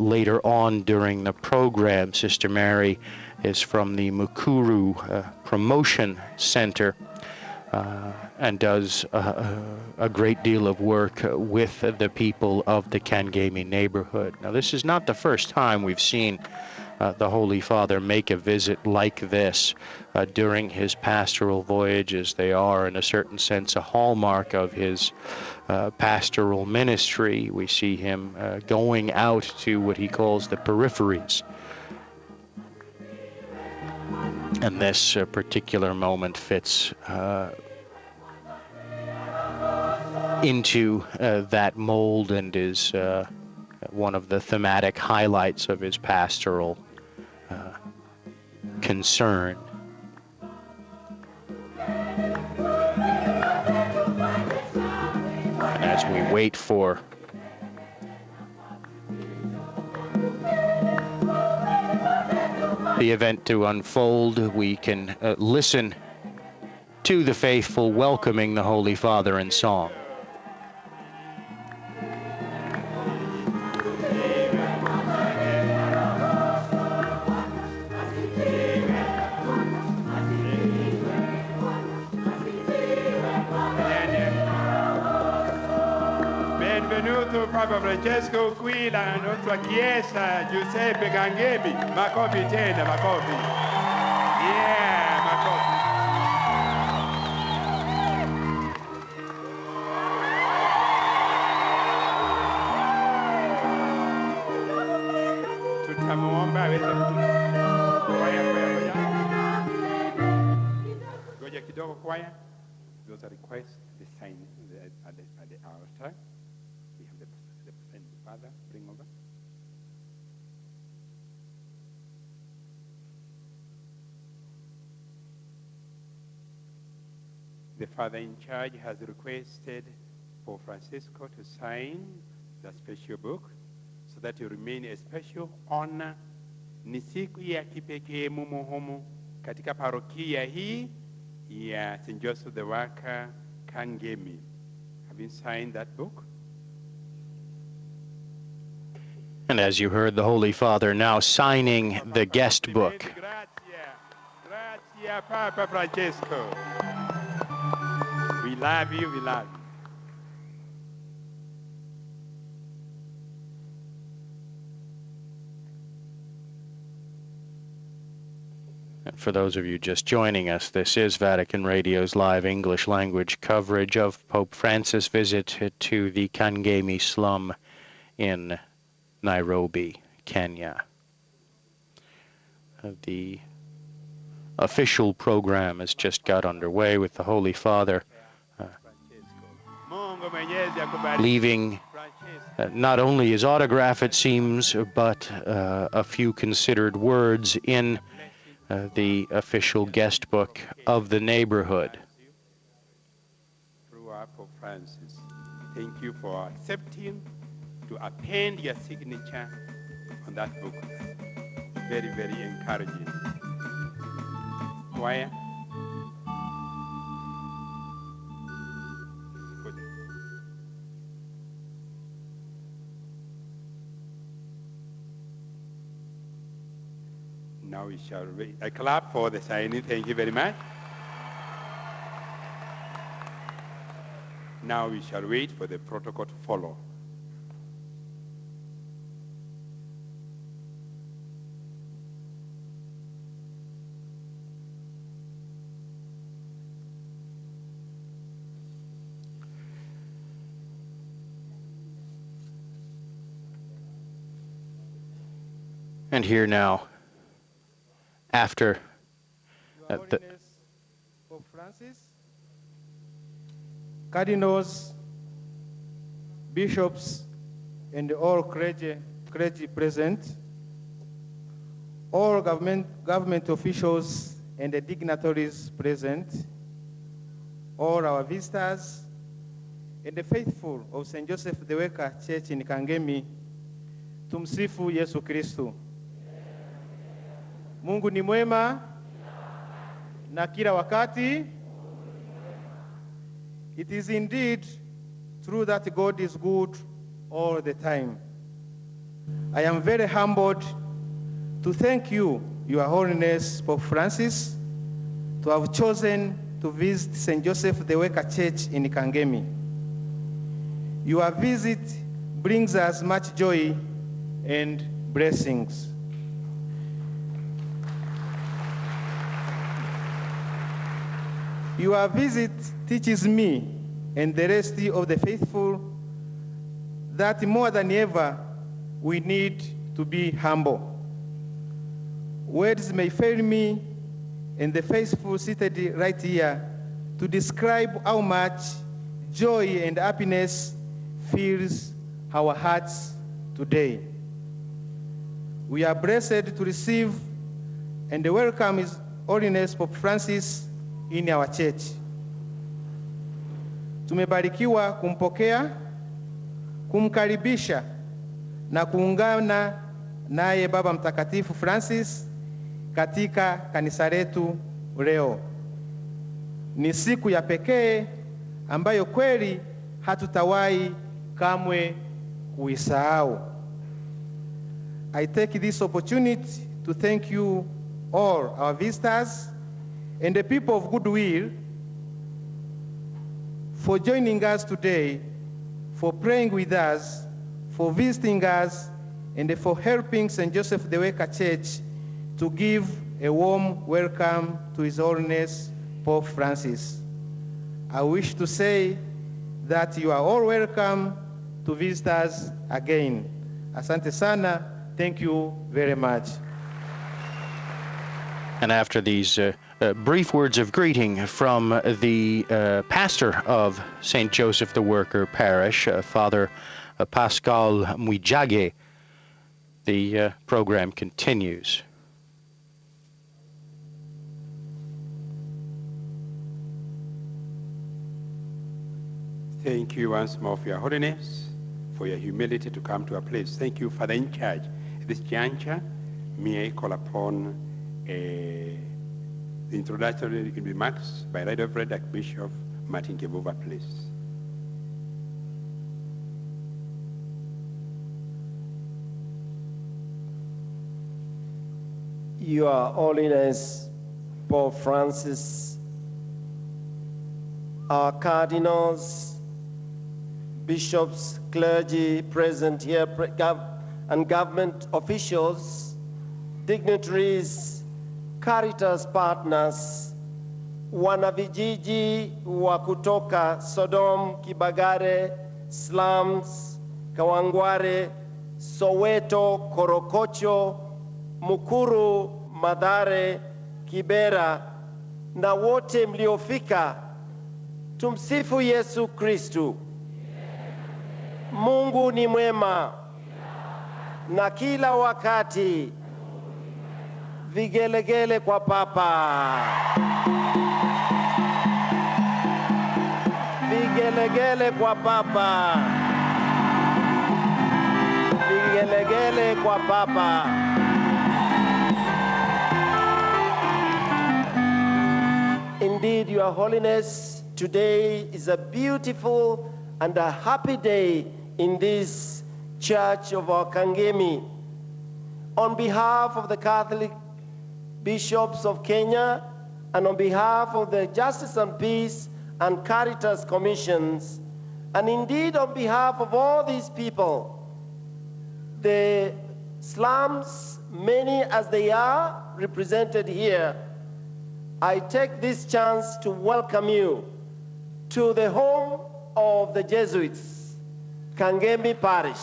later on during the program. Sister Mary is from the Mukuru Promotion Center and does a great deal of work with the people of the Kangemi neighborhood. Now, this is not the first time we've seen the Holy Father make a visit like this during his pastoral voyages. They are, in a certain sense, a hallmark of his pastoral ministry. We see him going out to what he calls the peripheries. And this particular moment fits into that mold and is one of the thematic highlights of his pastoral concern. And as we wait for the event to unfold, we can listen to the faithful welcoming the Holy Father in song. Benvenuto Papa Francesco qui la nostra chiesa Giuseppe Kangemi. Makofi tena, makofi. Yeah, makofi. Tutamuomba aweze kwaya. Ngoja kidogo kwaya. Those are requests, the sign at the altar. We have the Father, bring over. The Father in charge has requested for Francisco to sign the special book so that it remain a special honor. Ni siku ya kipekee mumo humu katika parokia hii ya St. Joseph the Worker, Kangemi. Have you signed that book? And as you heard, the Holy Father now signing the guest book. Grazie, Papa Francesco. We love you, we love you. And for those of you just joining us, this is Vatican Radio's live English language coverage of Pope Francis' visit to the Kangemi slum in Nairobi, Kenya. The official program has just got underway with the Holy Father leaving not only his autograph, it seems, but a few considered words in the official guest book of the neighborhood. Through Pope Francis, thank you for accepting to append your signature on that book. Very, very encouraging. Choir. Good. Now we shall wait. A clap for the signing. Thank you very much. Now we shall wait for the protocol to follow. And here now, after Your Holiness Pope Francis, cardinals, bishops, and all clergy present, all government officials and the dignitaries present, all our visitors, and the faithful of St. Joseph the Worker Church in Kangemi, tumsifu Yesu Kristu. Mungu ni mwema na kila wakati. It is indeed true that God is good all the time. I am very humbled to thank you, Your Holiness Pope Francis, to have chosen to visit St. Joseph the Worker Church in Kangemi. Your visit brings us much joy and blessings. Your visit teaches me and the rest of the faithful that more than ever we need to be humble. Words may fail me and the faithful seated right here to describe how much joy and happiness fills our hearts today. We are blessed to receive and welcome His Holiness Pope Francis in our church. Tumebarikiwa kumpokea, kumkaribisha na kuungana naye Baba Mtakatifu Francis katika kanisa letu leo. Ni siku ya pekee ambayo kweli hatutawahi kamwe kuisahau. I take this opportunity to thank you all our visitors and the people of goodwill for joining us today, for praying with us, for visiting us, and for helping St. Joseph the Worker Church to give a warm welcome to His Holiness Pope Francis. I wish to say that you are all welcome to visit us again. Asante sana. Thank you very much. And after these brief words of greeting from the pastor of St. Joseph the Worker Parish, Father Pascal Mwijage, the program continues. Thank you once more for your holiness, for your humility to come to our place. Thank you, Father in charge. At this juncture, may I call upon the introductory remarks by Right Reverend Archbishop Martin Kevuva, please. Your Holiness Pope Francis, our cardinals, bishops, clergy present here, and government officials, dignitaries, Caritas partners, wanavijiji wa kutoka Sodom, Kibagare, slums, Kawangware, Soweto, Korokocho, Mukuru, Mathare, Kibera, na wote mliofika, tumsifu Yesu Kristu. Mungu ni mwema na kila wakati. Vigelegele kwa Papa. Vigelegele kwa Papa. Vigelegele kwa Papa. Indeed, Your Holiness, today is a beautiful and a happy day in this church of our Kangemi. On behalf of the Catholic bishops of Kenya and on behalf of the Justice and Peace and Caritas Commissions, and indeed on behalf of all these people, the slums, many as they are represented here, I take this chance to welcome you to the home of the Jesuits, Kangemi Parish.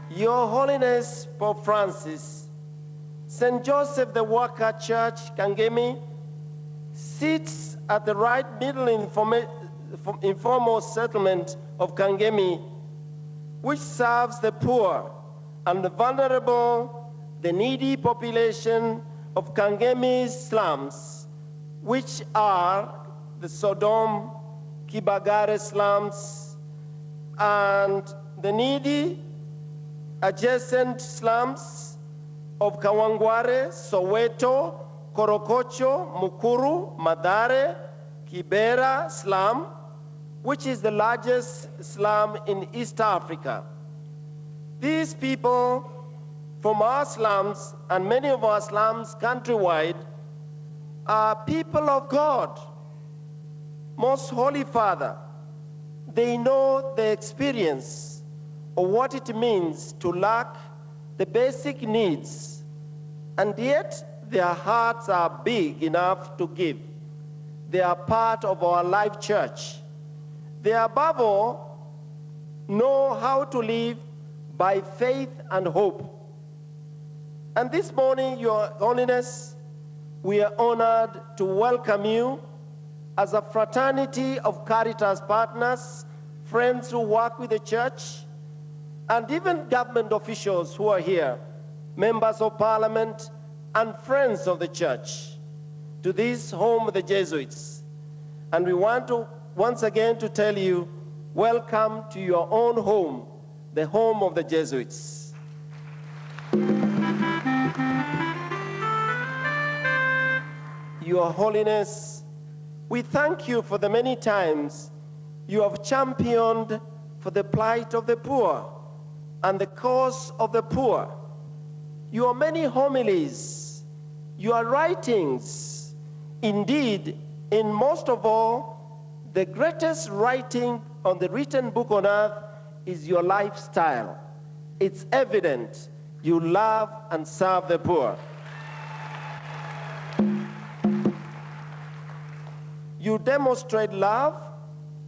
Your Holiness Pope Francis, St. Joseph the Worker Church, Kangemi, sits at the right middle informal settlement of Kangemi, which serves the poor and the vulnerable, the needy population of Kangemi's slums, which are the Sodom, Kibagare slums, and the needy adjacent slums of Kawangware, Soweto, Korokocho, Mukuru, Mathare, Kibera slum, which is the largest slum in East Africa. These people from our slums, and many of our slums countrywide, are people of God. Most Holy Father, they know the experience of what it means to lack the basic needs, and yet their hearts are big enough to give. They are part of our life church. They above all know how to live by faith and hope. And this morning, Your Holiness, we are honored to welcome you as a fraternity of Caritas partners, friends who work with the church, and even government officials who are here, members of parliament, and friends of the church, to this home of the Jesuits. And we want to once again to tell you, welcome to your own home, the home of the Jesuits. Your Holiness, we thank you for the many times you have championed for the plight of the poor and the cause of the poor. Your many homilies, your writings, indeed, in most of all, the greatest writing on the written book on earth is your lifestyle. It's evident you love and serve the poor. You demonstrate love,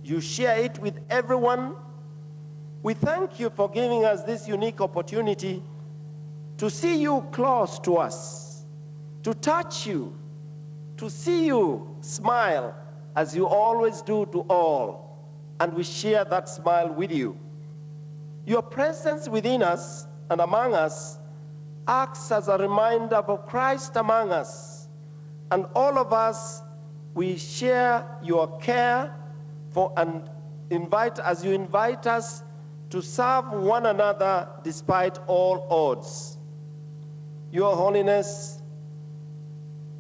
you share it with everyone. We thank you for giving us this unique opportunity to see you close to us, to touch you, to see you smile as you always do to all, and we share that smile with you. Your presence within us and among us acts as a reminder of Christ among us, and all of us, we share your care for and as you invite us to serve one another despite all odds. Your Holiness,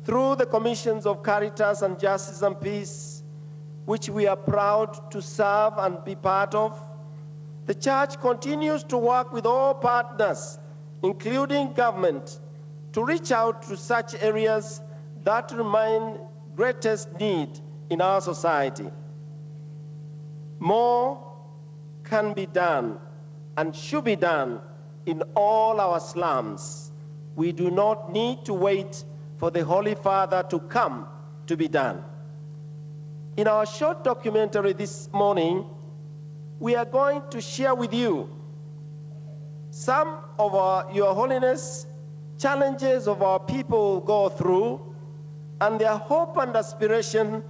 through the commissions of Caritas and Justice and Peace, which we are proud to serve and be part of, the Church continues to work with all partners, including government, to reach out to such areas that remain greatest need in our society. More can be done and should be done in all our slums. We do not need to wait for the Holy Father to come to be done. In our short documentary this morning, we are going to share with you some of Your Holiness challenges of our people go through and their hope and aspiration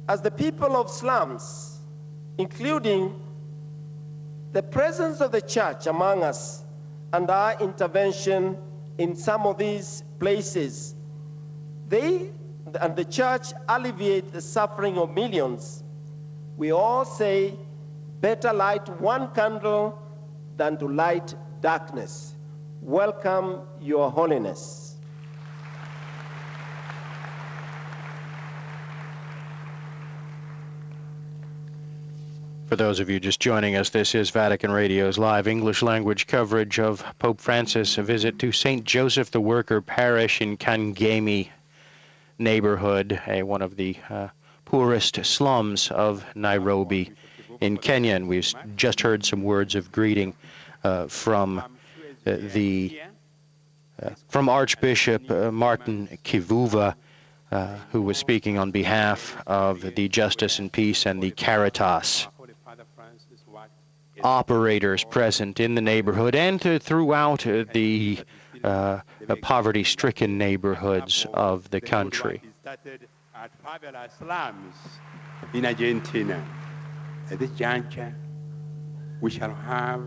as the people of slums, including the presence of the church among us and our intervention in some of these places. They and the church alleviate the suffering of millions. We all say, better light one candle than to light darkness. Welcome, Your Holiness. For those of you just joining us, this is Vatican Radio's live English language coverage of Pope Francis' visit to St. Joseph the Worker Parish in KANGEMI neighborhood, one of the poorest slums of Nairobi in Kenya. And we've just heard some words of greeting from Archbishop Martin Kivuva, who was speaking on behalf of the Justice and Peace and the Caritas operators present in the neighborhood and throughout the poverty-stricken neighborhoods of the country. Started at favela slums in Argentina. At this juncture, we shall have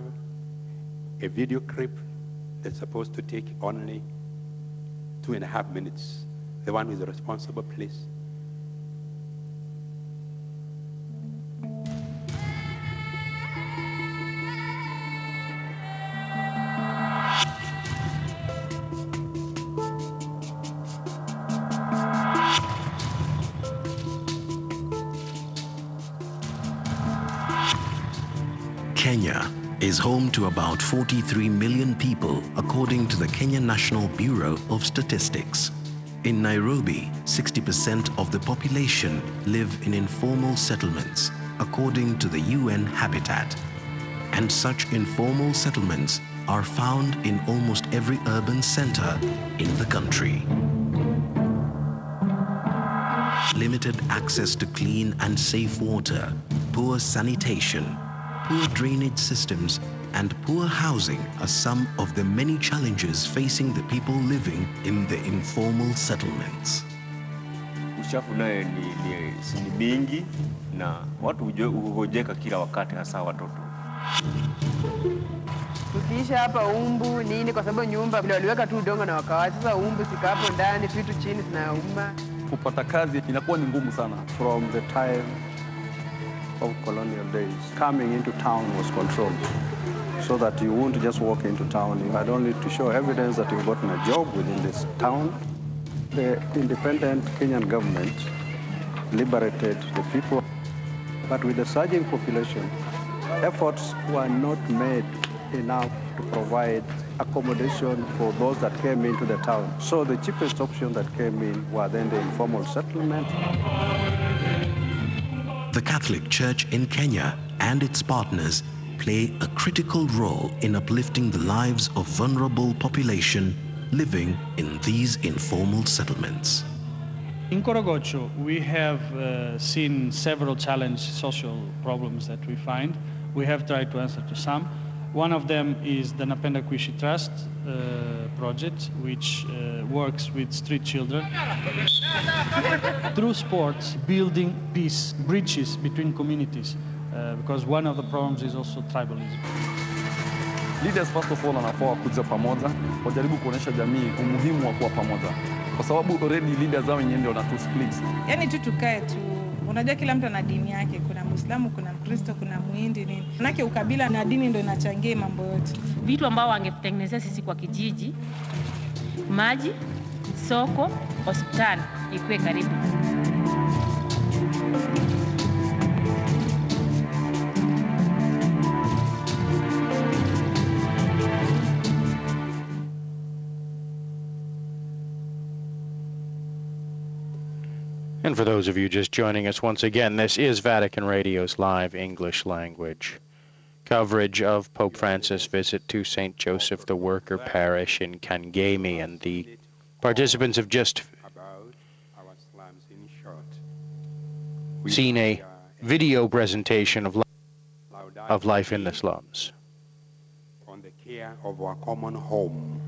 a video clip that's supposed to take only 2.5 minutes. The one who is responsible, please. Kenya is home to about 43 million people according to the Kenya National Bureau of Statistics. In Nairobi, 60% of the population live in informal settlements according to the UN Habitat. And such informal settlements are found in almost every urban center in the country. Limited access to clean and safe water, poor sanitation, poor drainage systems, and poor housing are some of the many challenges facing the people living in the informal settlements. Uchafu naye ni mingi na watu hujeka kila wakati, hasa watoto. Tukiisha hapa umbu nini, kwa sababu nyumba vile waliweka tu udongo na wakawacha. Sasa umbu sika hapo ndani, vitu chini zinauma. Kupata kazi inakuwa ni ngumu sana. From the time of colonial days, coming into town was controlled, so that you wouldn't just walk into town. You had only to show evidence that you've gotten a job within this town. The independent Kenyan government liberated the people, but with the surging population, efforts were not made enough to provide accommodation for those that came into the town. So the cheapest option that came in were then the informal settlement. The Catholic Church in Kenya and its partners play a critical role in uplifting the lives of vulnerable population living in these informal settlements. In Korogocho, we have seen several social problems that we find. We have tried to answer to some. One of them is the Napenda Kuishi Trust project, which works with street children. Through sports, building peace, bridges between communities, because one of the problems is also tribalism. Leaders first of all wanafaa kuja pamoja, wajaribu kuonesha jamii umuhimu wa kuwa pamoja. Kwa sababu already leaders zao wenyewe ndio wanatu split. Yaani tu tukae tu. Unajua kila mtu ana dini yake, kuna Muislamu, kuna Mkristo, kuna Muhindi nini. Manake ukabila na dini ndio inachangia mambo yote. Vitu ambao wangetengenezea sisi kwa kijiji, maji, soko, hospitali ikuwe karibu. And for those of you just joining us once again, this is Vatican Radio's live English language coverage of Pope Francis' visit to St. Joseph the Worker Parish in Kangemi, and the participants have just seen a video presentation of life in the slums. On the care of our common home,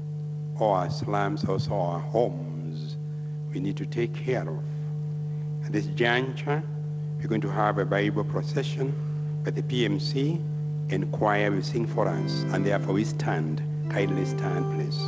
or our slums, also our homes, we need to take care of. At this juncture, we're going to have a Bible procession, but the PMC and choir will sing for us, and therefore we stand. Kindly stand, please.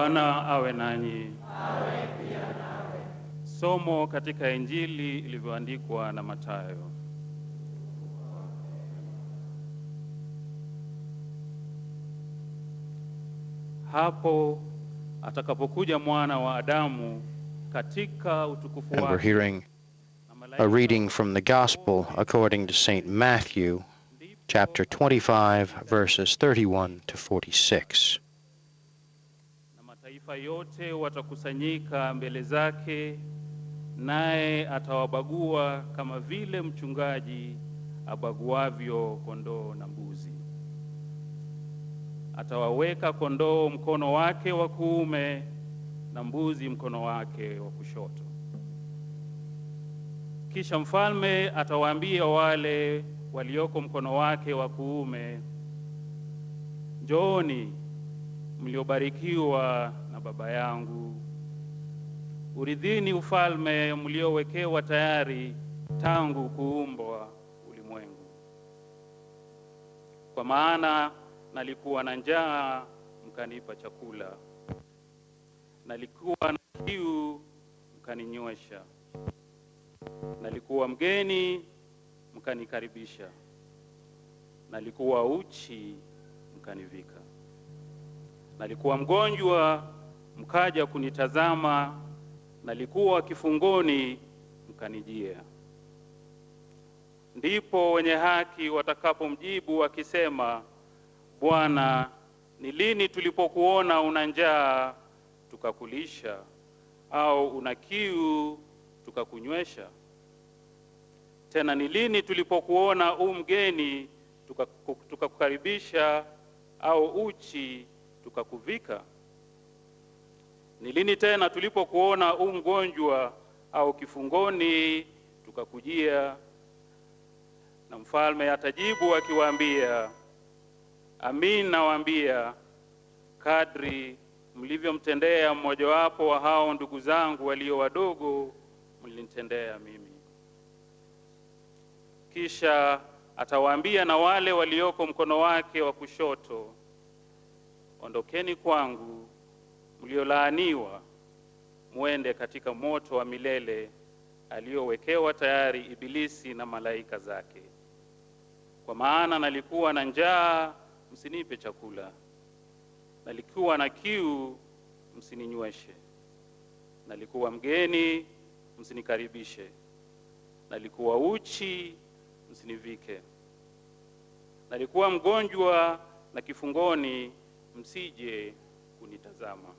Bwana awe nanyi. Somo katika Injili ilivyoandikwa na Mathayo. Hapo atakapokuja mwana wa Adamu katika utukufu wake. And we're hearing a reading from the Gospel according to St. Matthew, chapter 25, verses 31 to 46. Na mataifa yote watakusanyika mbele zake, naye atawabagua kama vile mchungaji abaguavyo kondoo na mbuzi. Atawaweka kondoo mkono wake wa kuume na mbuzi mkono wake wa kushoto. Kisha mfalme atawaambia wale walioko mkono wake wa kuume, njooni mliobarikiwa na Baba yangu, urithini ufalme mliowekewa tayari tangu kuumbwa ulimwengu. Kwa maana nalikuwa na njaa, mkanipa chakula, nalikuwa na kiu, mkaninywesha, nalikuwa mgeni, mkanikaribisha, nalikuwa uchi, mkanivika, nalikuwa mgonjwa, mkaja kunitazama, nalikuwa kifungoni, mkanijia. Ndipo wenye haki watakapomjibu wakisema, Bwana, ni lini tulipokuona una njaa tukakulisha, au una kiu tukakunywesha? Tena ni lini tulipokuona mgeni tukakukaribisha, au uchi tukakuvika? Ni lini tena tulipokuona mgonjwa au kifungoni tukakujia? Na mfalme atajibu akiwaambia, amin nawaambia, kadri mlivyomtendea mmojawapo wa hao ndugu zangu walio wadogo, mlinitendea mimi. Kisha atawaambia na wale walioko mkono wake wa kushoto, ondokeni kwangu, mliolaaniwa, muende katika moto wa milele aliowekewa tayari Ibilisi na malaika zake. Kwa maana nalikuwa na njaa, msinipe chakula, nalikuwa na kiu, msininyweshe, nalikuwa mgeni, msinikaribishe, nalikuwa uchi, msinivike, nalikuwa mgonjwa na kifungoni, msije kunitazama.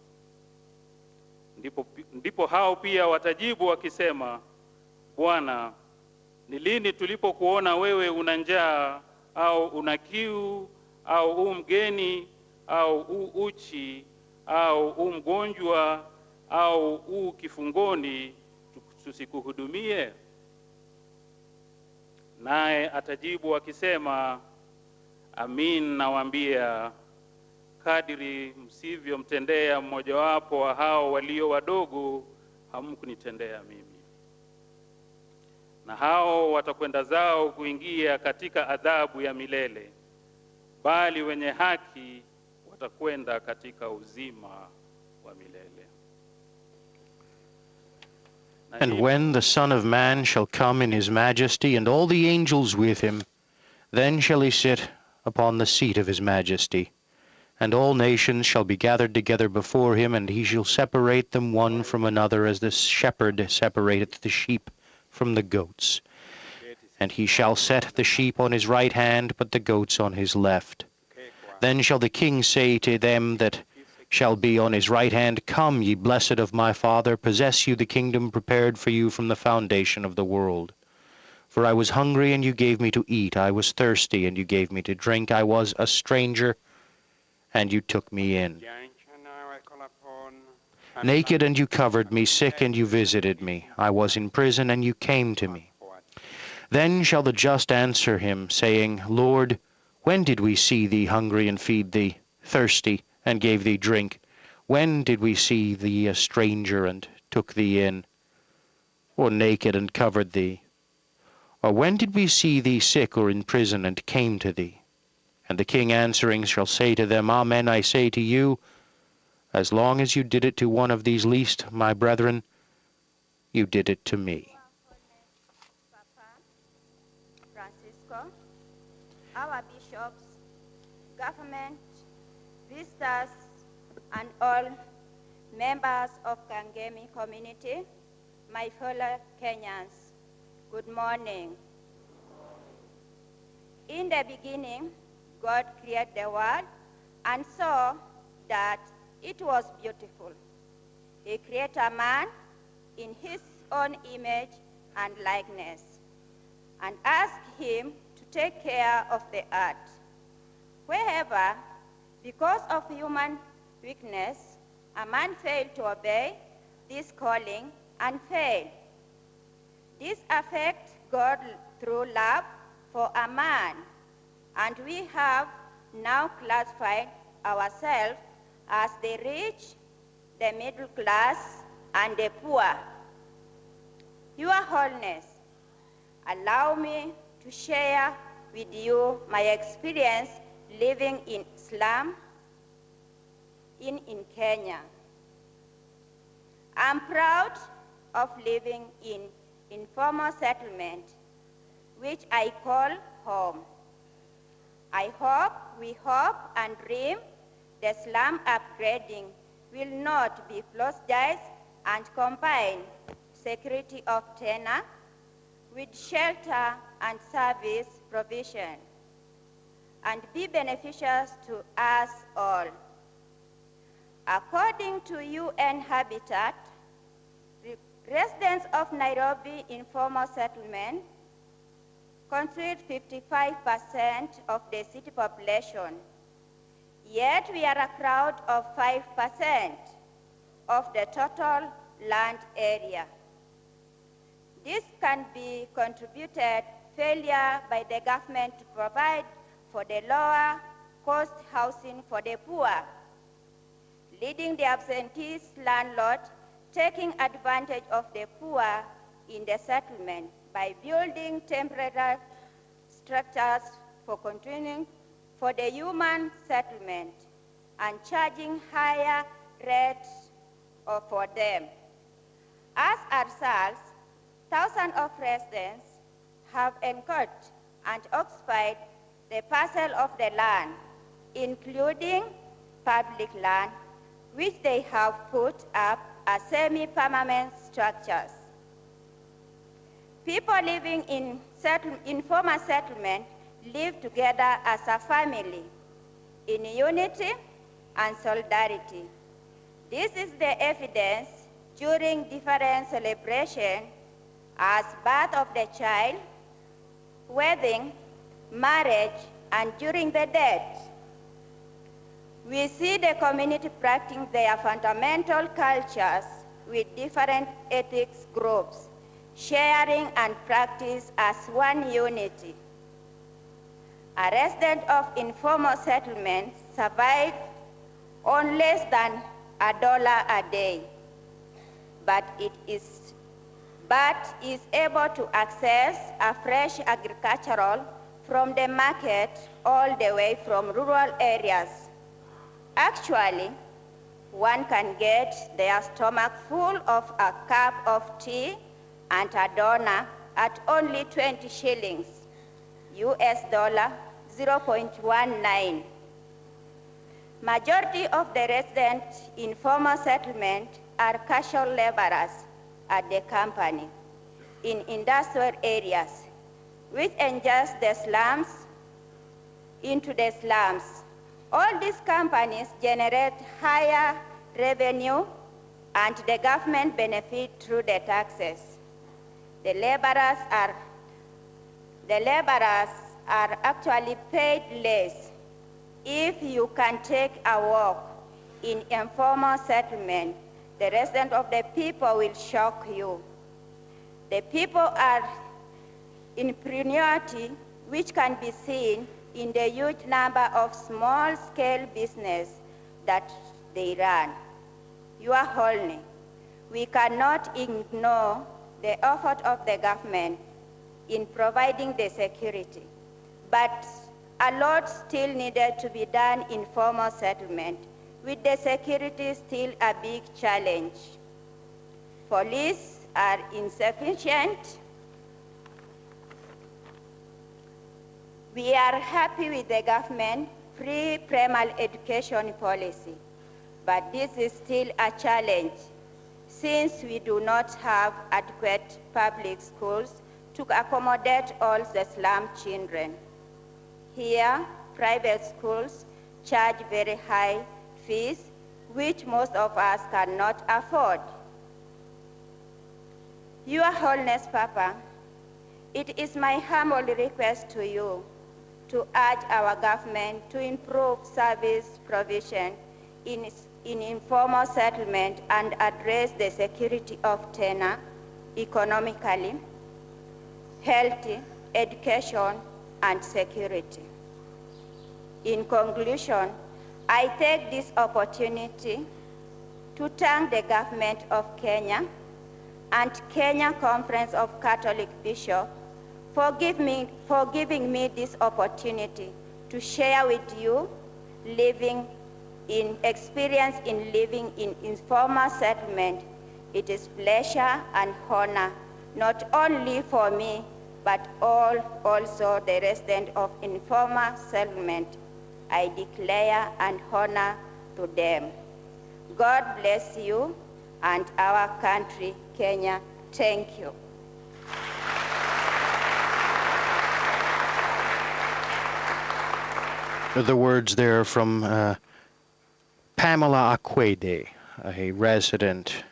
Ndipo hao pia watajibu wakisema, Bwana, ni lini tulipokuona wewe una njaa au una kiu au mgeni au uchi au mgonjwa au kifungoni tusikuhudumie? Naye atajibu akisema, amin nawaambia, kadiri msivyomtendea mmojawapo wa hao walio wadogo, hamkunitendea mimi. Na hao watakwenda zao kuingia katika adhabu ya milele, bali wenye haki watakwenda katika uzima wa milele. And when the Son of Man shall come in his majesty, and all the angels with him, then shall he sit upon the seat of his majesty. And all nations shall be gathered together before him, and he shall separate them one from another, as the shepherd separateth the sheep from the goats. And he shall set the sheep on his right hand, but the goats on his left. Then shall the king say to them that shall be on his right hand, Come, ye blessed of my Father, possess you the kingdom prepared for you from the foundation of the world. For I was hungry, and you gave me to eat. I was thirsty, and you gave me to drink. I was a stranger, and you took me in. Naked, and you covered me. Sick, and you visited me. I was in prison, and you came to me. Then shall the just answer him, saying, Lord, when did we see thee hungry and feed thee, thirsty and gave thee drink? When did we see thee a stranger and took thee in, or naked and covered thee? Or when did we see thee sick or in prison and came to thee? And the king answering shall say to them, Amen, I say to you, As long as you did it to one of these least, my brethren, you did it to me. Francisco, our bishops, government, visitors, and all members of KANGEMI community, my fellow Kenyans, good morning. In the beginning, God created the world and saw that it was beautiful. He created a man in his own image and likeness and asked him to take care of the earth. However, because of human weakness, a man failed to obey this calling and failed. This affects God through love for a man, and we have now classified ourselves as the rich, the middle class, and the poor. Your Holiness, allow me to share with you my experience living in slum in Kenya. I'm proud of living in informal settlement, which I call home. We hope and dream the slum upgrading will not be politicized and combine security of tenure with shelter and service provision and be beneficial to us all. According to UN Habitat, residents of Nairobi informal settlement constitute 55% of the city population, yet we are a crowd of 5% of the total land area. This can be contributed failure by the government to provide for the lower cost housing for the poor, leading the absentee landlord taking advantage of the poor in the settlement by building temporary structures for continuing for the human settlement and charging higher rates for them. As a result, thousands of residents have encouraged and occupied the parcel of the land, including public land, which they have put up as semi-permanent structures. People living in informal settlement live together as a family in unity and solidarity. This is the evidence during different celebrations as birth of the child, wedding, marriage, and during the death. We see the community practicing their fundamental cultures with different ethnic groups, sharing and practice as one unity. A resident of informal settlement survives on less than $1 a day, but is able to access a fresh agricultural from the market all the way from rural areas. Actually, one can get their stomach full of a cup of tea and a donut at only 20 shillings, US dollar 0.19. Majority of the residents in former settlement are casual laborers at the company in industrial areas, which ingest the slums into the slums. All these companies generate higher revenue and the government benefit through the taxes. The laborers are actually paid less. If you can take a walk in informal settlement, the residents of the people will shock you. The people are in priority, which can be seen in the huge number of small-scale business that they run. Your Holiness, we cannot ignore the effort of the government in providing the security, but a lot still needed to be done in formal settlement, with the security still a big challenge. Police are insufficient. We are happy with the government free primary education policy, but this is still a challenge since we do not have adequate public schools to accommodate all the slum children. Here, private schools charge very high fees, which most of us cannot afford. Your Holiness, Papa, it is my humble request to you to urge our government to improve service provision in informal settlement and address the security of tenure economically, healthy, education, and security. In conclusion, I take this opportunity to thank the government of Kenya and Kenya Conference of Catholic Bishops for giving me this opportunity to share with you experience in living in informal settlement. It is pleasure and honor, not only for me, but also the residents of informal settlement. I declare an honor to them. God bless you and our country, Kenya. Thank you. The words there from Pamela Akwede, a resident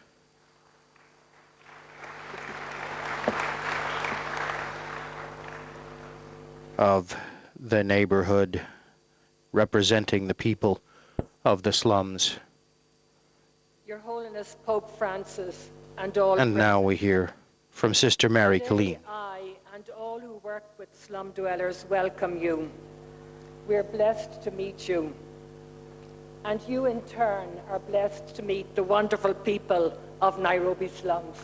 of the neighborhood, representing the people of the slums. Your Holiness Pope Francis and all. And now we hear from Sister Mary Colleen. I and all who work with slum dwellers welcome you. We're blessed to meet you. And you in turn are blessed to meet the wonderful people of Nairobi slums.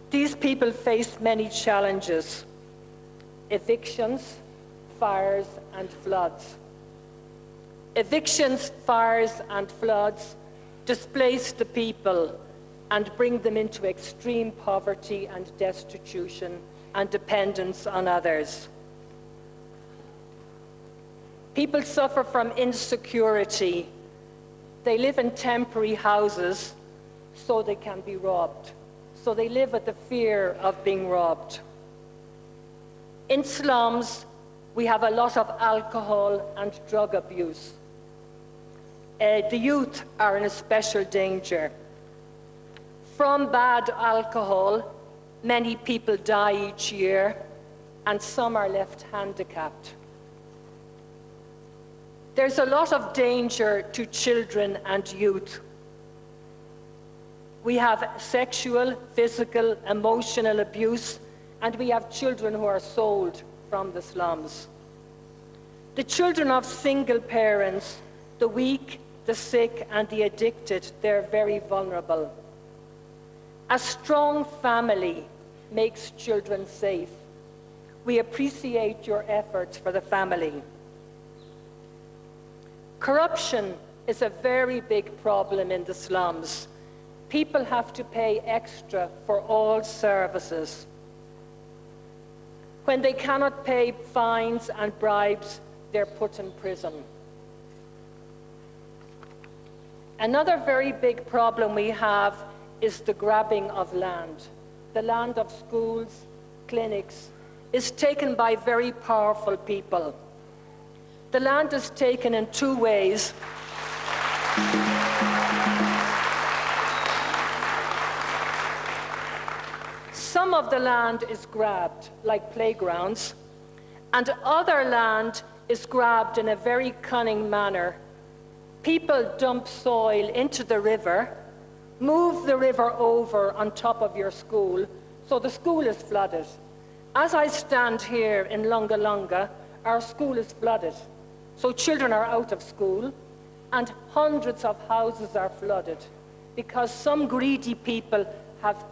These people face many challenges: evictions, fires, and floods. Evictions, fires, and floods displace the people and bring them into extreme poverty and destitution and dependence on others. People suffer from insecurity. They live in temporary houses so they can be robbed. So they live with the fear of being robbed. In slums, we have a lot of alcohol and drug abuse. The youth are in a special danger. From bad alcohol, many people die each year, and some are left handicapped. There's a lot of danger to children and youth. We have sexual, physical, emotional abuse, and we have children who are sold from the slums. The children of single parents, the weak, the sick, and the addicted, they're very vulnerable. A strong family makes children safe. We appreciate your efforts for the family. Corruption is a very big problem in the slums. People have to pay extra for all services. When they cannot pay fines and bribes, they're put in prison. Another very big problem we have is the grabbing of land. The land of schools, clinics, is taken by very powerful people. The land is taken in two ways. Some of the land is grabbed, like playgrounds, and other land is grabbed in a very cunning manner. People dump soil into the river, move the river over on top of your school, so the school is flooded. As I stand here in Lunga Lunga, our school is flooded. So children are out of school, and hundreds of houses are flooded because some greedy people have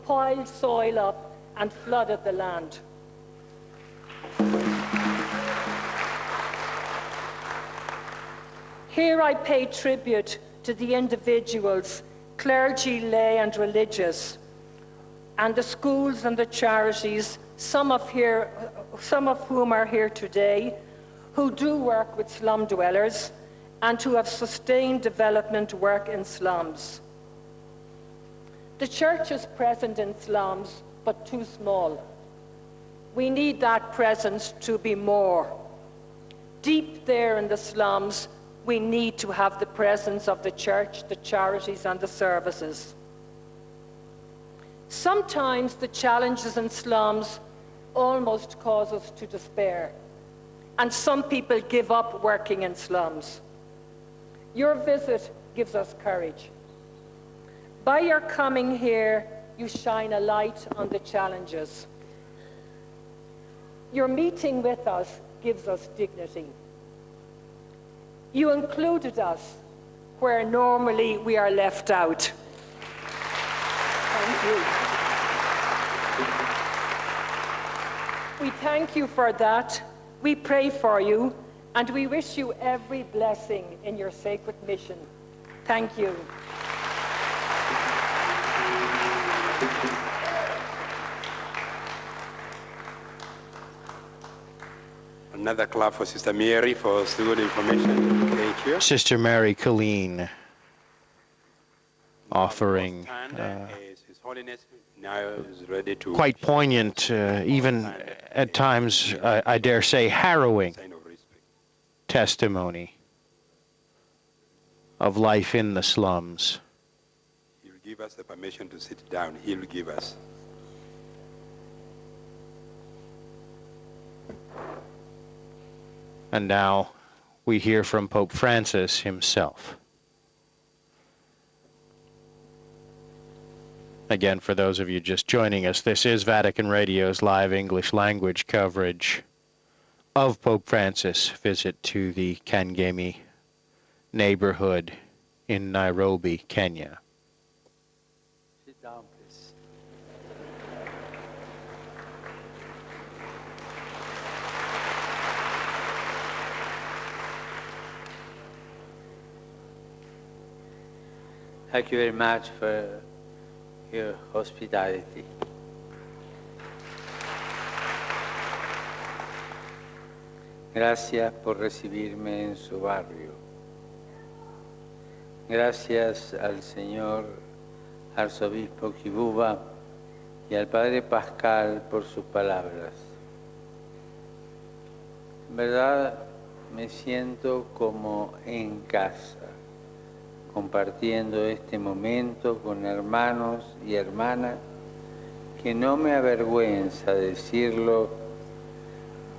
piled soil up and flooded the land. Here I pay tribute to the individuals, clergy, lay, and religious, and the schools and the charities, some of whom are here today, who do work with slum dwellers and who have sustained development work in slums. The church is present in slums, but too small. We need that presence to be more. Deep there in the slums, we need to have the presence of the church, the charities, and the services. Sometimes the challenges in slums almost cause us to despair, and some people give up working in slums. Your visit gives us courage. By your coming here, you shine a light on the challenges. Your meeting with us gives us dignity. You included us where normally we are left out. Thank you. We thank you for that. We pray for you, and we wish you every blessing in your sacred mission. Thank you. Another clap for Sister Mary for good information. Thank you. Sister Mary Colleen offering His Holiness now is ready to quite poignant, even at times, I dare say, harrowing testimony of life in the slums. He'll give us the permission to sit down. He'll give us. And now we hear from Pope Francis himself. Again, for those of you just joining us, this is Vatican Radio's live English language coverage of Pope Francis' visit to the KANGEMI neighborhood in Nairobi, Kenya. Sit down, please. Thank you very much for your hospitality. Gracias por recibirme en su barrio. Gracias al señor arzobispo Kivuva y al padre Pascal por sus palabras. En verdad me siento como en casa, compartiendo este momento con hermanos y hermanas que no me avergüenza decirlo,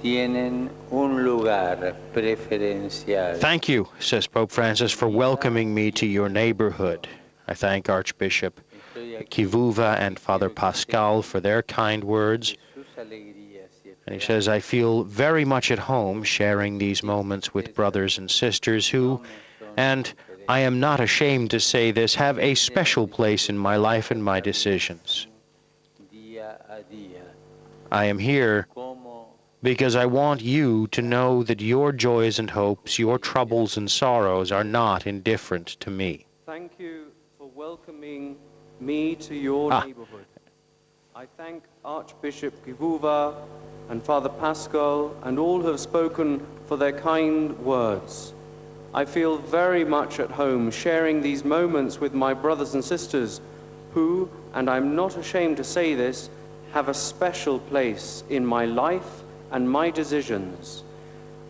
tienen un lugar preferencial. Thank you, says Pope Francis, for welcoming me to your neighborhood. I thank Archbishop Kivuva and Father Pascal for their kind words. And he says, I feel very much at home sharing these moments with brothers and sisters who, and I am not ashamed to say this, have a special place in my life and my decisions. I am here because I want you to know that your joys and hopes, your troubles and sorrows are not indifferent to me. Thank you for welcoming me to your neighborhood. I thank Archbishop Kivuva and Father Pascal and all who have spoken for their kind words. I feel very much at home sharing these moments with my brothers and sisters who, and I'm not ashamed to say this, have a special place in my life and my decisions.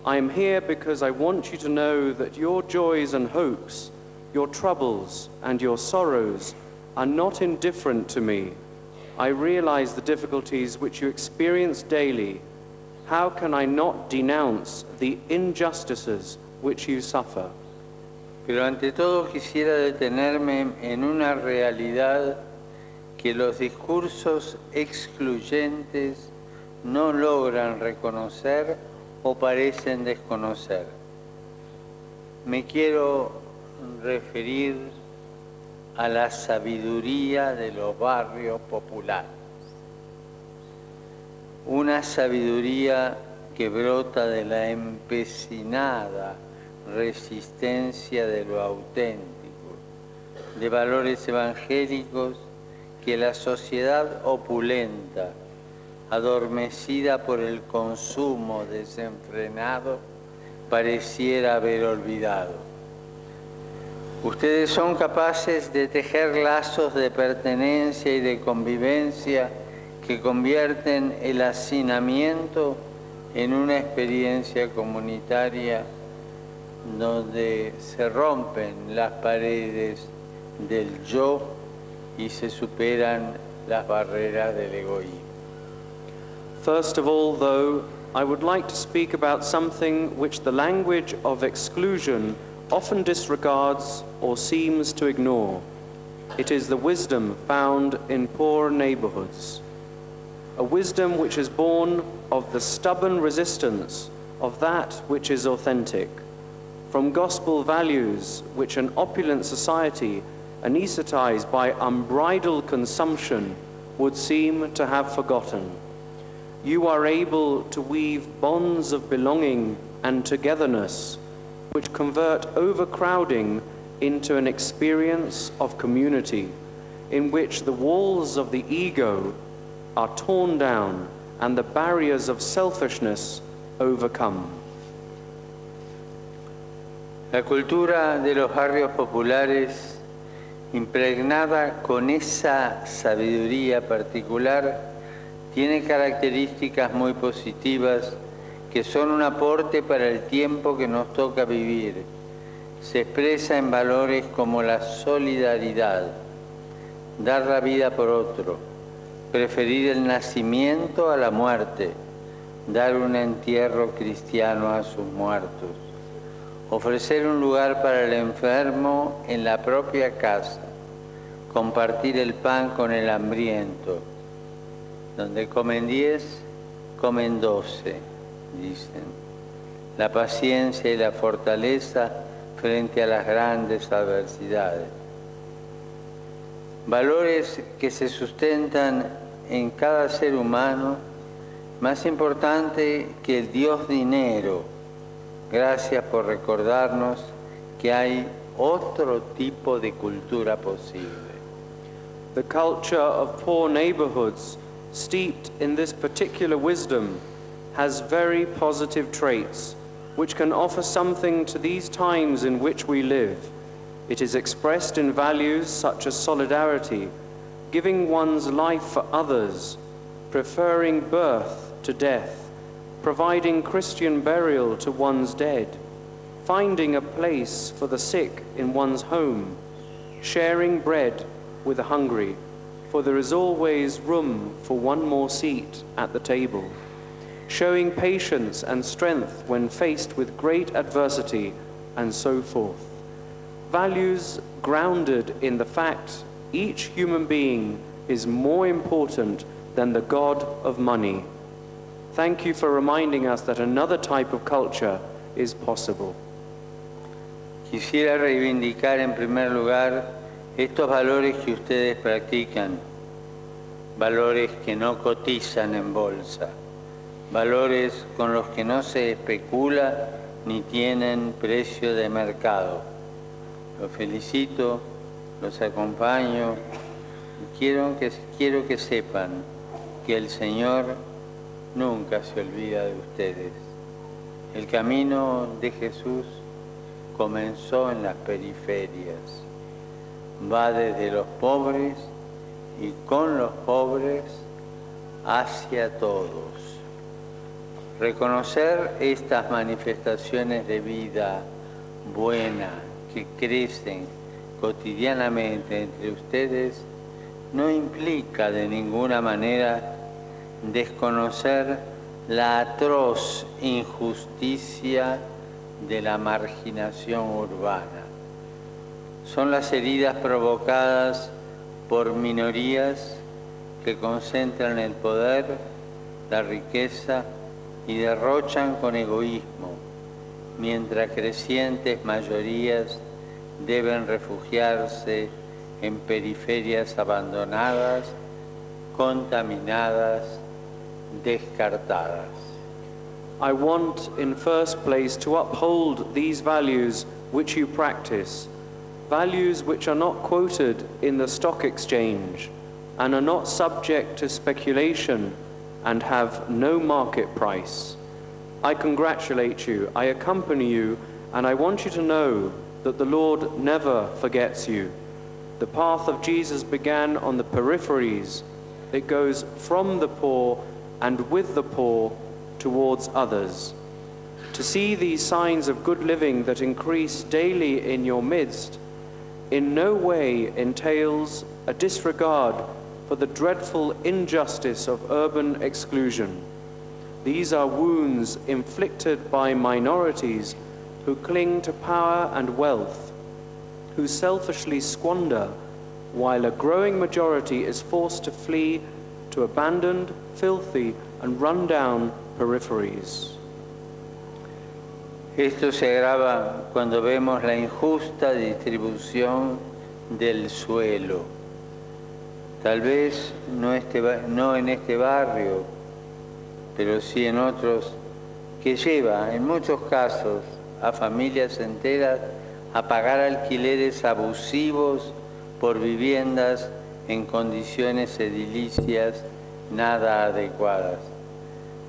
I am here because I want you to know that your joys and hopes, your troubles and your sorrows are not indifferent to me. I realize the difficulties which you experience daily. How can I not denounce the injustices which you suffer? Pero ante todo quisiera detenerme en una realidad que los discursos excluyentes no logran reconocer o parecen desconocer. Me quiero referir a la sabiduría de los barrios populares. Una sabiduría que brota de la empecinada resistencia de lo auténtico, de valores evangélicos que la sociedad opulenta, adormecida por el consumo desenfrenado, pareciera haber olvidado. Ustedes son capaces de tejer lazos de pertenencia y de convivencia que convierten el hacinamiento en una experiencia comunitaria donde se rompen las paredes del yo y se superan las barreras del egoísmo. First of all, though, I would like to speak about something which the language of exclusion often disregards or seems to ignore. It is the wisdom found in poor neighborhoods. A wisdom which is born of the stubborn resistance of that which is authentic, from gospel values which an opulent society, anesthetized by unbridled consumption, would seem to have forgotten. You are able to weave bonds of belonging and togetherness which convert overcrowding into an experience of community in which the walls of the ego are torn down and the barriers of selfishness overcome. La cultura de los barrios populares, impregnada con esa sabiduría particular, tiene características muy positivas que son un aporte para el tiempo que nos toca vivir. Se expresa en valores como la solidaridad, dar la vida por otro, preferir el nacimiento a la muerte, dar un entierro cristiano a sus muertos, ofrecer un lugar para el enfermo en la propia casa, compartir el pan con el hambriento. Donde comen 10, comen 12, dicen. La paciencia y la fortaleza frente a las grandes adversidades. Valores que se sustentan en cada ser humano, más importante que el Dios dinero. Gracias por recordarnos que hay otro tipo de cultura posible. The culture of poor neighborhoods, steeped in this particular wisdom, has very positive traits which can offer something to these times in which we live. It is expressed in values such as solidarity, giving one's life for others, preferring birth to death, providing Christian burial to one's dead, finding a place for the sick in one's home, sharing bread with the hungry, for there is always room for one more seat at the table, showing patience and strength when faced with great adversity, and so forth. Values grounded in the fact each human being is more important than the god of money. Thank you for reminding us that another type of culture is possible. Quisiera reivindicar en primer lugar estos valores que ustedes practican, valores que no cotizan en bolsa, valores con los que no se especula ni tienen precio de mercado. Los felicito, los acompaño y quiero que sepan que el Señor nunca se olvida de ustedes. El camino de Jesús comenzó en las periferias, va desde los pobres y con los pobres hacia todos. Reconocer estas manifestaciones de vida buena que crecen cotidianamente entre ustedes no implica de ninguna manera desconocer la atroz injusticia de la marginación urbana. Son las heridas provocadas por minorías que concentran el poder, la riqueza y derrochan con egoísmo, mientras crecientes mayorías deben refugiarse en periferias abandonadas, contaminadas, descartadas. I want, in first place, to uphold these values which you practice, values which are not quoted in the stock exchange and are not subject to speculation and have no market price. I congratulate you, I accompany you, and I want you to know that the Lord never forgets you. The path of Jesus began on the peripheries. It goes from the poor and with the poor towards others. To see these signs of good living that increase daily in your midst in no way entails a disregard for the dreadful injustice of urban exclusion. These are wounds inflicted by minorities who cling to power and wealth, who selfishly squander, while a growing majority is forced to flee to abandoned, filthy, and run-down peripheries. Esto se agrava cuando vemos la injusta distribución del suelo. Tal vez no en este barrio, pero sí en otros, que lleva en muchos casos a familias enteras a pagar alquileres abusivos por viviendas en condiciones edilicias nada adecuadas.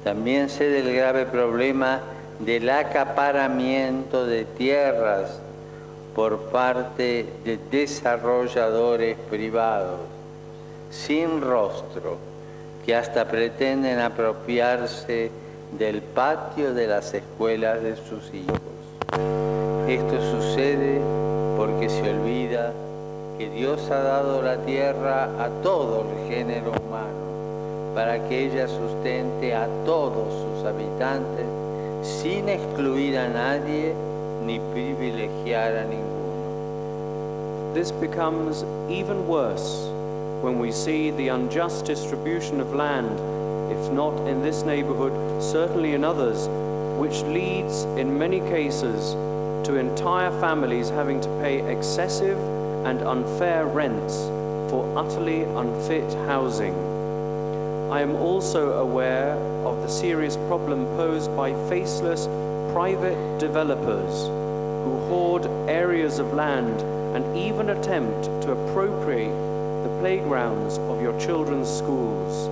También sé del grave problema del acaparamiento de tierras por parte de desarrolladores privados, sin rostro, que hasta pretenden apropiarse del patio de las escuelas de sus hijos. Esto sucede porque se olvida que Dios ha dado la tierra a todo el género humano, para que ella sustente a todos sus habitantes, sin excluir a nadie ni privilegiar a ninguno. This becomes even worse when we see the unjust distribution of land, if not in this neighborhood, certainly in others, which leads in many cases to entire families having to pay excessive and unfair rents for utterly unfit housing. I am also aware of the serious problem posed by faceless private developers who hoard areas of land and even attempt to appropriate the playgrounds of your children's schools.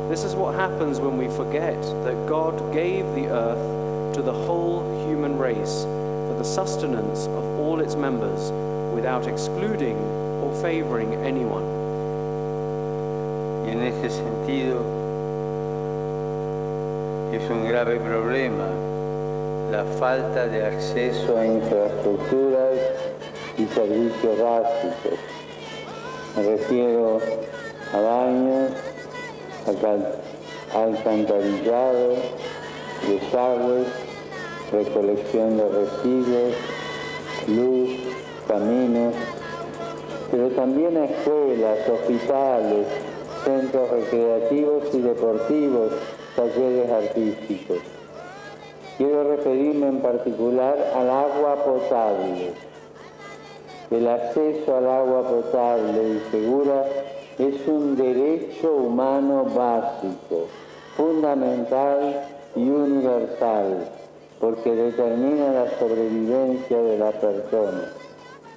This is what happens when we forget that God gave the earth to the whole human race for the sustenance of all its members without excluding or favoring anyone. Y en ese sentido es un grave problema la falta de acceso a infraestructuras y servicios básicos. Me refiero a baños, alcantarillado, desagües, recolección de residuos, luz, caminos, pero también a escuelas, hospitales, centros recreativos y deportivos, talleres artísticos. Quiero referirme en particular al agua potable. El acceso al agua potable y segura es un derecho humano básico, fundamental y universal, porque determina la sobrevivencia de la persona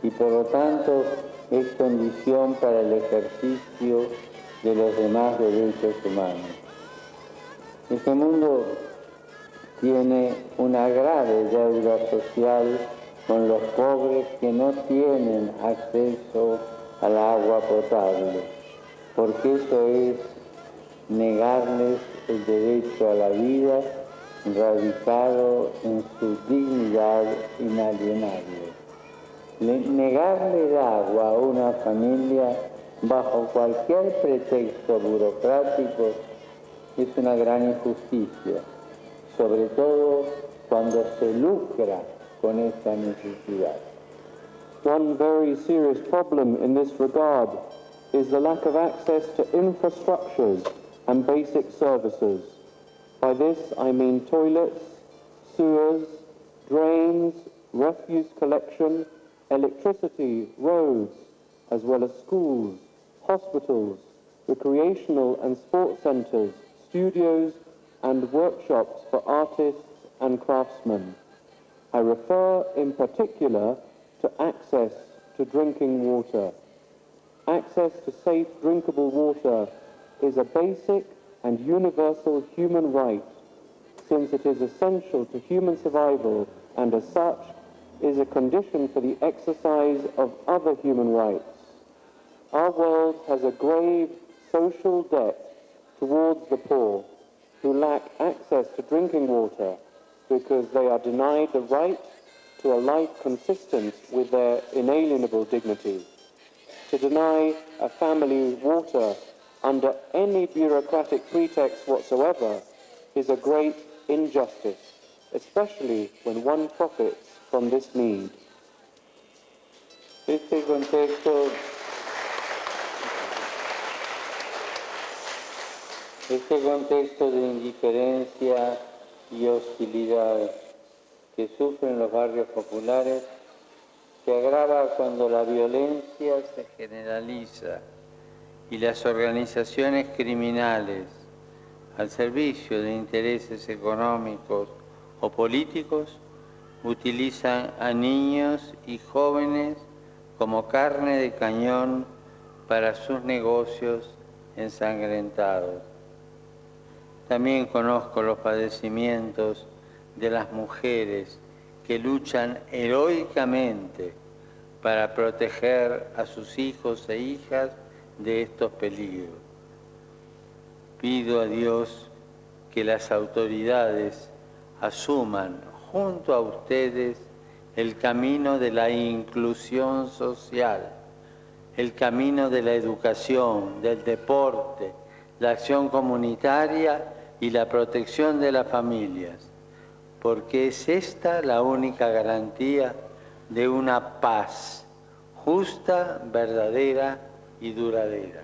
y por lo tanto es condición para el ejercicio de los demás derechos humanos. Este mundo tiene una grave deuda social con los pobres que no tienen acceso al agua potable, porque eso es negarles el derecho a la vida radicado en su dignidad inalienable. Negarle el agua a una familia bajo cualquier pretexto burocrático es una gran injusticia, sobre todo cuando se lucra con esta necesidad. One very serious problem in this regard is the lack of access to infrastructures and basic services. By this I mean toilets, sewers, drains, refuse collection, electricity, roads, as well as schools, hospitals, recreational and sports centres, studios and workshops for artists and craftsmen. I refer in particular to access to drinking water. Access to safe drinkable water is a basic and universal human right, since it is essential to human survival and as such is a condition for the exercise of other human rights. Our world has a grave social debt towards the poor who lack access to drinking water because they are denied the right to a life consistent with their inalienable dignity. To deny a family water under any bureaucratic pretext whatsoever is a great injustice, especially when one profits from this need. Este contexto de indiferencia y hostilidad que sufren los barrios populares se agrava cuando la violencia se generaliza y las organizaciones criminales al servicio de intereses económicos o políticos utilizan a niños y jóvenes como carne de cañón para sus negocios ensangrentados. También conozco los padecimientos de las mujeres que luchan heroicamente para proteger a sus hijos e hijas de estos peligros. Pido a Dios que las autoridades asuman junto a ustedes el camino de la inclusión social, el camino de la educación, del deporte, la acción comunitaria y la protección de las familias, porque es esta la única garantía de una paz justa, verdadera y duradera.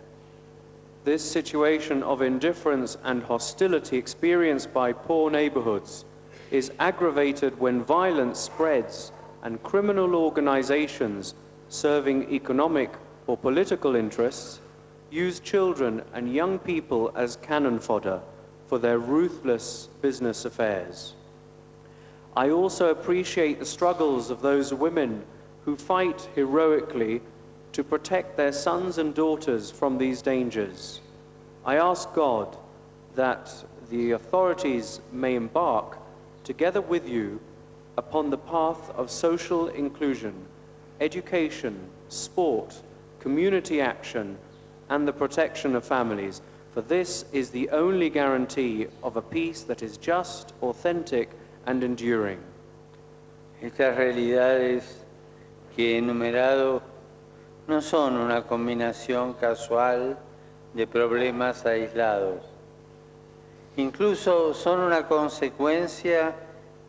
This situation of indifference and hostility experienced by poor neighborhoods is aggravated when violence spreads and criminal organizations serving economic or political interests use children and young people as cannon fodder for their ruthless business affairs. I also appreciate the struggles of those women who fight heroically to protect their sons and daughters from these dangers. I ask God that the authorities may embark, together with you, upon the path of social inclusion, education, sport, community action, and the protection of families, for this is the only guarantee of a peace that is just, authentic, and enduring. Estas realidades que he enumerado no son una combinación casual de problemas aislados. Incluso son una consecuencia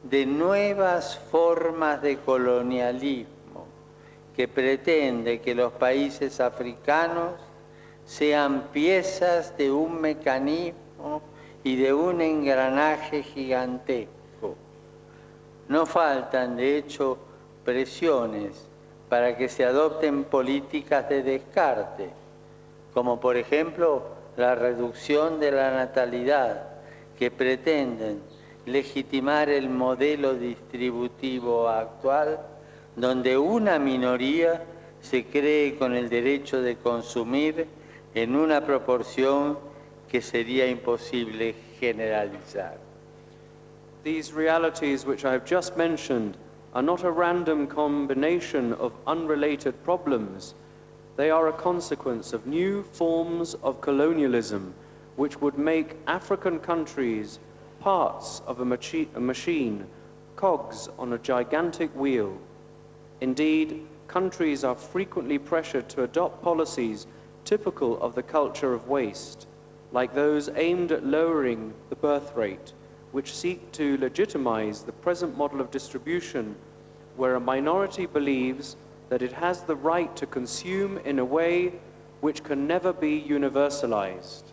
de nuevas formas de colonialismo que pretende que los países africanos sean piezas de un mecanismo y de un engranaje gigantesco. No faltan, de hecho, presiones para que se adopten políticas de descarte, como por ejemplo la reducción de la natalidad, que pretenden legitimar el modelo distributivo actual, donde una minoría se cree con el derecho de consumir en una proporción que sería imposible generalizar. These realities which I have just mentioned are not a random combination of unrelated problems. They are a consequence of new forms of colonialism which would make African countries parts of a machine, cogs on a gigantic wheel. Indeed, countries are frequently pressured to adopt policies typical of the culture of waste, like those aimed at lowering the birth rate, which seek to legitimize the present model of distribution, where a minority believes that it has the right to consume in a way which can never be universalized.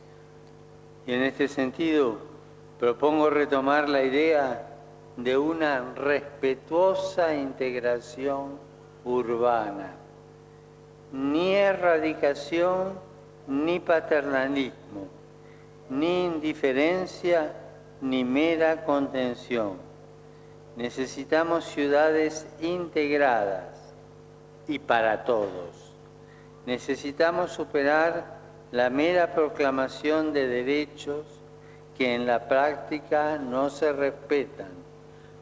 Y en este sentido, propongo retomar la idea de una respetuosa integración urbana. Ni erradicación, ni paternalismo, ni indiferencia, ni mera contención. Necesitamos ciudades integradas y para todos. Necesitamos superar la mera proclamación de derechos que en la práctica no se respetan,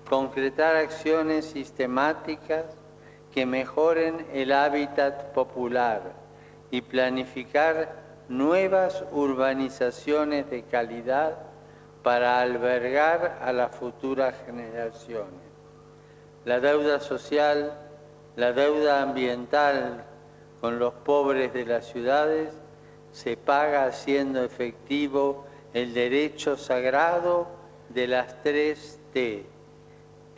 concretar acciones sistemáticas que mejoren el hábitat popular y planificar nuevas urbanizaciones de calidad para albergar a las futuras generaciones. La deuda social, la deuda ambiental con los pobres de las ciudades se paga haciendo efectivo el derecho sagrado de las 3 T: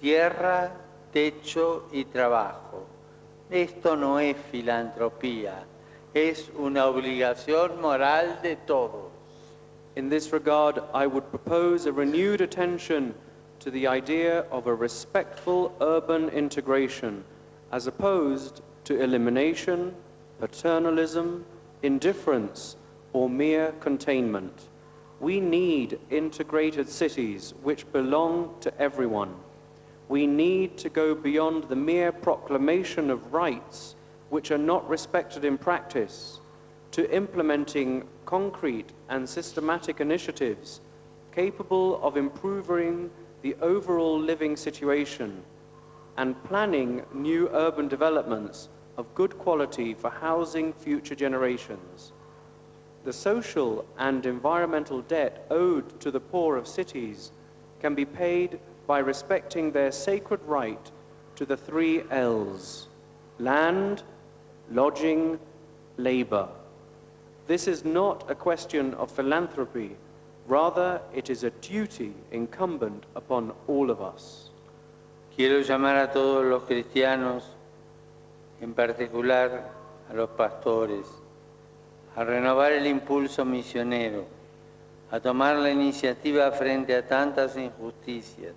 tierra, techo y trabajo. Esto no es filantropía, es una obligación moral de todos. In this regard, I would propose a renewed attention to the idea of a respectful urban integration as opposed to elimination, paternalism, indifference, or mere containment. We need integrated cities which belong to everyone. We need to go beyond the mere proclamation of rights which are not respected in practice to implementing concrete and systematic initiatives capable of improving the overall living situation and planning new urban developments of good quality for housing future generations. The social and environmental debt owed to the poor of cities can be paid by respecting their sacred right to the 3 L's: land, lodging, labor. This is not a question of philanthropy, rather it is a duty incumbent upon all of us. Quiero llamar a todos los cristianos, en particular a los pastores, a renovar el impulso misionero, a tomar la iniciativa frente a tantas injusticias,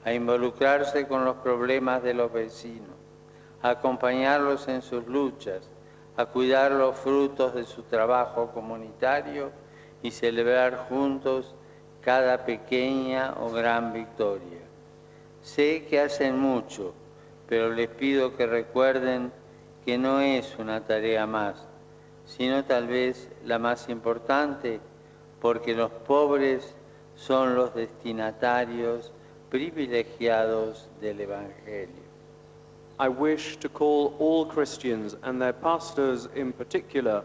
a involucrarse con los problemas de los vecinos, a acompañarlos en sus luchas, a cuidar los frutos de su trabajo comunitario y celebrar juntos cada pequeña o gran victoria. Sé que hacen mucho, pero les pido que recuerden que no es una tarea más, sino tal vez la más importante, porque los pobres son los destinatarios privilegiados del Evangelio. I wish to call all Christians and their pastors in particular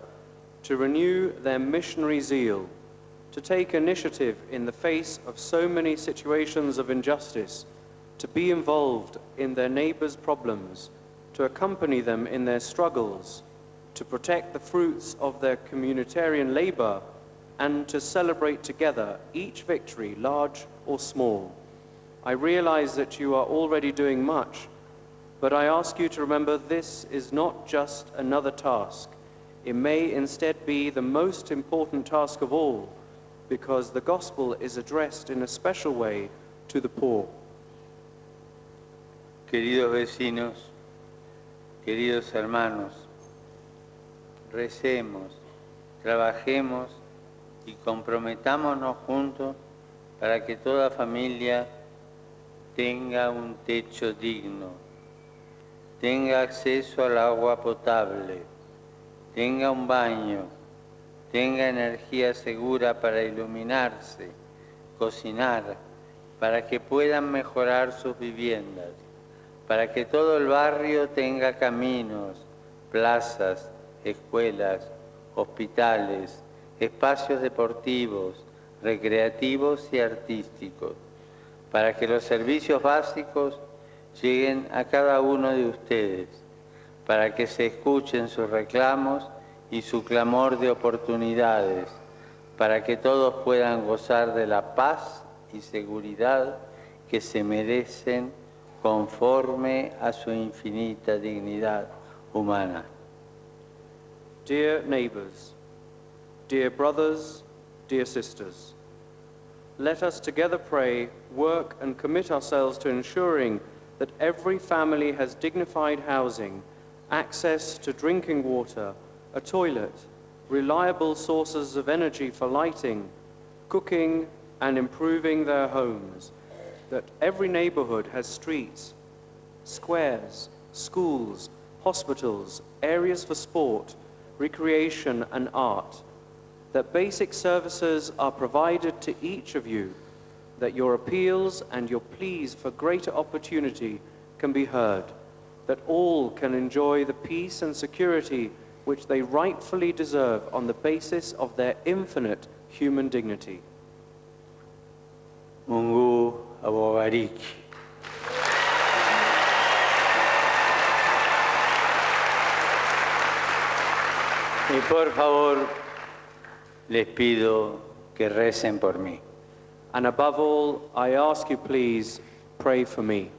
to renew their missionary zeal, to take initiative in the face of so many situations of injustice, to be involved in their neighbors' problems, to accompany them in their struggles, to protect the fruits of their communitarian labor, and to celebrate together each victory, large or small. I realize that you are already doing much, but I ask you to remember this is not just another task. It may instead be the most important task of all, because the gospel is addressed in a special way to the poor. Queridos vecinos, queridos hermanos, recemos, trabajemos y comprometámonos juntos para que toda familia tenga un techo digno, tenga acceso al agua potable, tenga un baño, tenga energía segura para iluminarse, cocinar, para que puedan mejorar sus viviendas, para que todo el barrio tenga caminos, plazas, escuelas, hospitales, espacios deportivos, recreativos y artísticos, para que los servicios básicos lleguen a cada uno de ustedes, para que se escuchen sus reclamos y su clamor de oportunidades, para que todos puedan gozar de la paz y seguridad que se merecen conforme a su infinita dignidad humana. Dear neighbors, dear brothers, dear sisters, let us together pray, work, and commit ourselves to ensuring that every family has dignified housing, access to drinking water, a toilet, reliable sources of energy for lighting, cooking, and improving their homes, that every neighborhood has streets, squares, schools, hospitals, areas for sport, recreation, and art, that basic services are provided to each of you, that your appeals and your pleas for greater opportunity can be heard, that all can enjoy the peace and security which they rightfully deserve on the basis of their infinite human dignity. Mungu awabariki. Y por favor, les pido que recen por mí. And above all, I ask you, please, pray for me.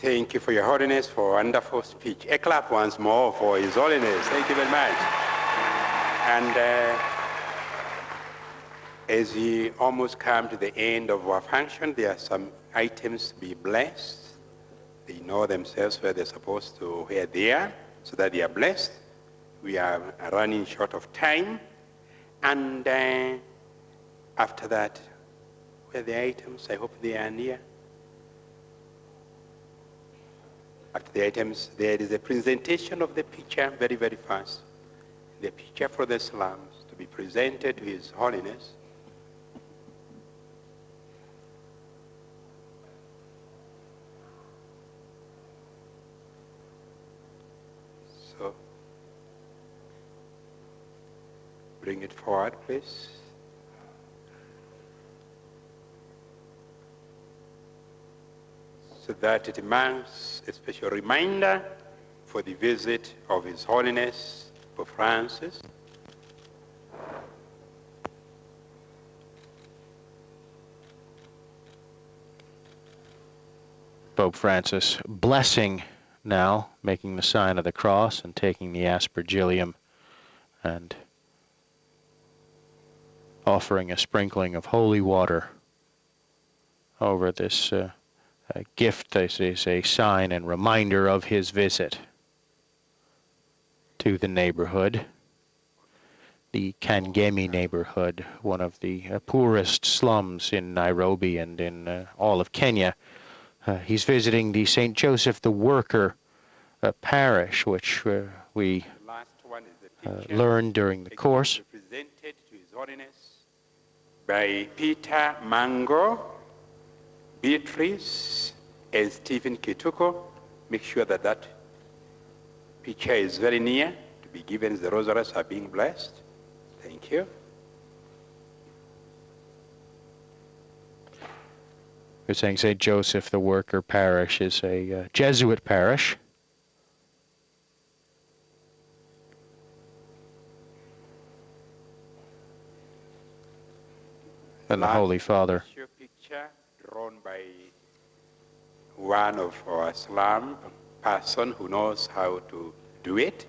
Thank you for your holiness for a wonderful speech. A clap once more for His Holiness. Thank you very much. And as we almost come to the end of our function, there are some items to be blessed. They know themselves where they're supposed to, where they are, so that they are blessed. We are running short of time. And after that, where are the items? I hope they are near. After the items, there is a presentation of the picture, very, very fast. The picture for the slums to be presented to His Holiness. So, bring it forward, please. So that it marks a special reminder for the visit of His Holiness Pope Francis. Pope Francis blessing now, making the sign of the cross and taking the aspergillium and offering a sprinkling of holy water over this gift. This is a sign and reminder of his visit to the neighborhood, the KANGEMI neighborhood, one of the poorest slums in Nairobi and in all of Kenya. He's visiting the St. Joseph the Worker parish, which we learned during the course. Presented to His Holiness by Peter Mango, Beatrice, and Stephen Kituko. Make sure that that picture is very near to be given as the rosaries are being blessed. Thank you. We're saying St. Joseph the Worker parish is a Jesuit parish. And the Holy Father. Picture drawn by one of our slum person who knows how to do it.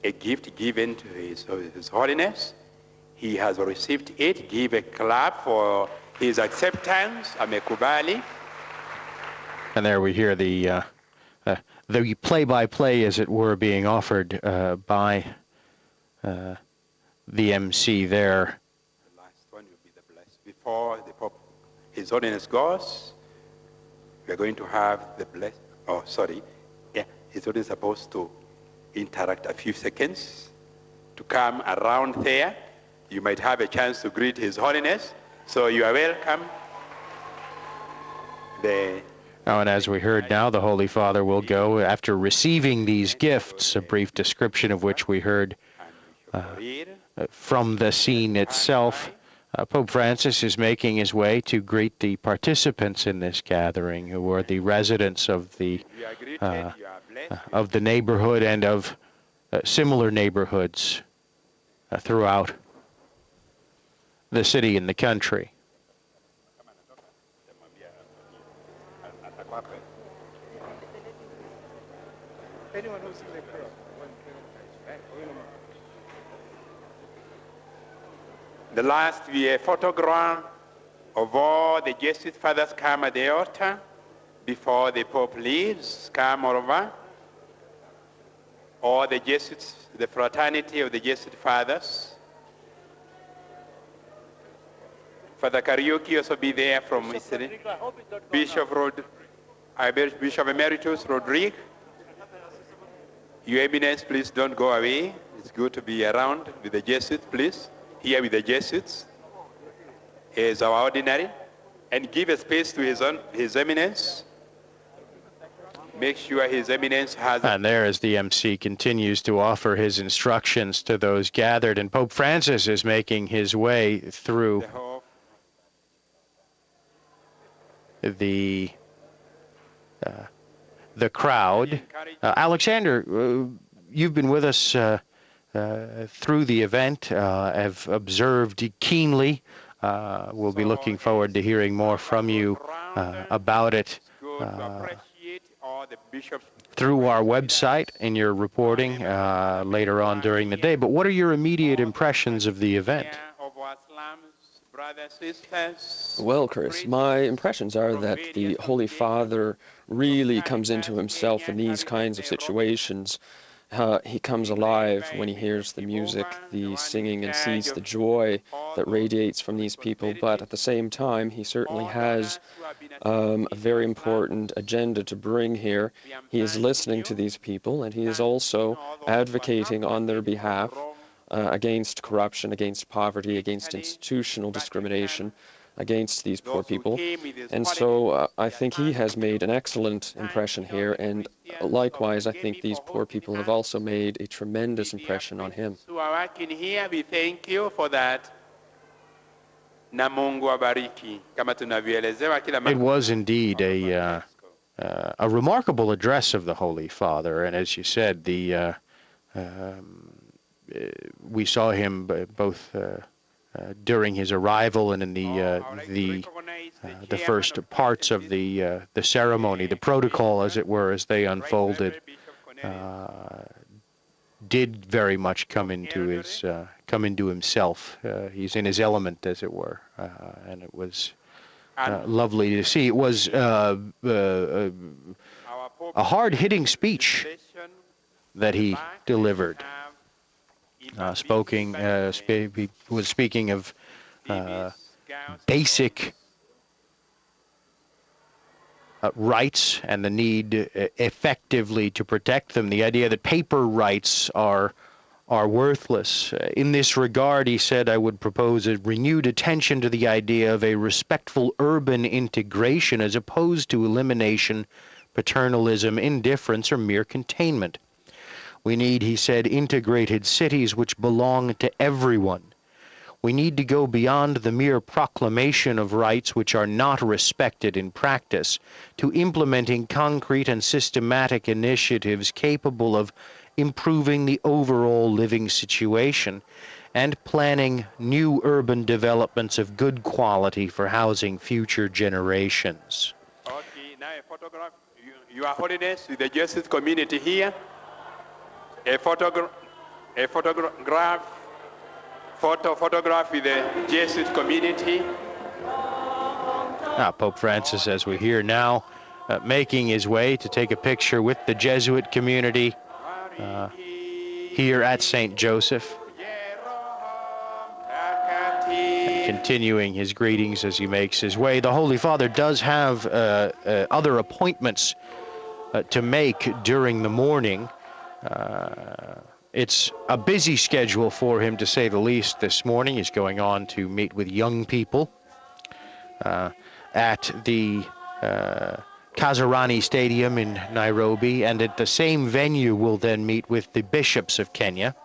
A gift given to His Holiness. He has received it. Give a clap for his acceptance. Amekubali. And there we hear the play-by-play, as it were, being offered by the MC there. The last one will be the blessed. Before the Pope, His Holiness goes, we are going to have the blessed. Oh, sorry. Yeah, His Holiness is supposed to interact a few seconds to come around there. You might have a chance to greet His Holiness. So you are welcome. Now, and as we heard now, the Holy Father will go after receiving these gifts, a brief description of which we heard from the scene itself. Pope Francis is making his way to greet the participants in this gathering, who are the residents of the neighborhood and of similar neighborhoods throughout the city and the country. The last will be a photograph of all the Jesuit fathers come at the altar before the Pope leaves, come over. All the Jesuits, the fraternity of the Jesuit fathers. Father Karaoke also be there from Italy. Bishop Emeritus Rodrigue. Your Eminence, please don't go away. It's good to be around with the Jesuits, please. Here with the Jesuits as our ordinary. And give a space to His Eminence. Make sure His Eminence has... And there, as the MC continues to offer his instructions to those gathered, and Pope Francis is making his way through the crowd. Alexander, you've been with us through the event, have observed keenly. We'll be looking forward to hearing more from you about it through our website in your reporting later on during the day. But what are your immediate impressions of the event? Well, Chris, my impressions are that the Holy Father really comes into himself in these kinds of situations. He comes alive when he hears the music, the singing, and sees the joy that radiates from these people. But at the same time, he certainly has a very important agenda to bring here. He is listening to these people, and he is also advocating on their behalf against corruption, against poverty, against institutional discrimination, against these poor people. And so I think he has made an excellent impression here, and likewise I think these poor people have also made a tremendous impression on him. Who are working here, we thank you for that. Na Mungu abariki. Kama tunavyoelezewa kila It was indeed a remarkable address of the Holy Father, and as you said, we saw him both during his arrival and in the first parts of the ceremony, the protocol, as it were, as they unfolded, did very much come into himself. He's in his element, as it were, and it was lovely to see. It was a hard-hitting speech that he delivered. He was speaking of basic rights and the need effectively to protect them. The idea that paper rights are worthless. In this regard, he said, I would propose a renewed attention to the idea of a respectful urban integration as opposed to elimination, paternalism, indifference, or mere containment. We need, he said, integrated cities which belong to everyone. We need to go beyond the mere proclamation of rights which are not respected in practice to implementing concrete and systematic initiatives capable of improving the overall living situation and planning new urban developments of good quality for housing future generations. Okay, now a photograph. Your Holiness, with the Jesuit community here. A photograph with the Jesuit community. Pope Francis, as we hear now, making his way to take a picture with the Jesuit community here at St. Joseph. And continuing his greetings as he makes his way. The Holy Father does have other appointments to make during the morning. It's a busy schedule for him, to say the least, this morning. He's going on to meet with young people at the Kasarani Stadium in Nairobi, and at the same venue will then meet with the bishops of Kenya.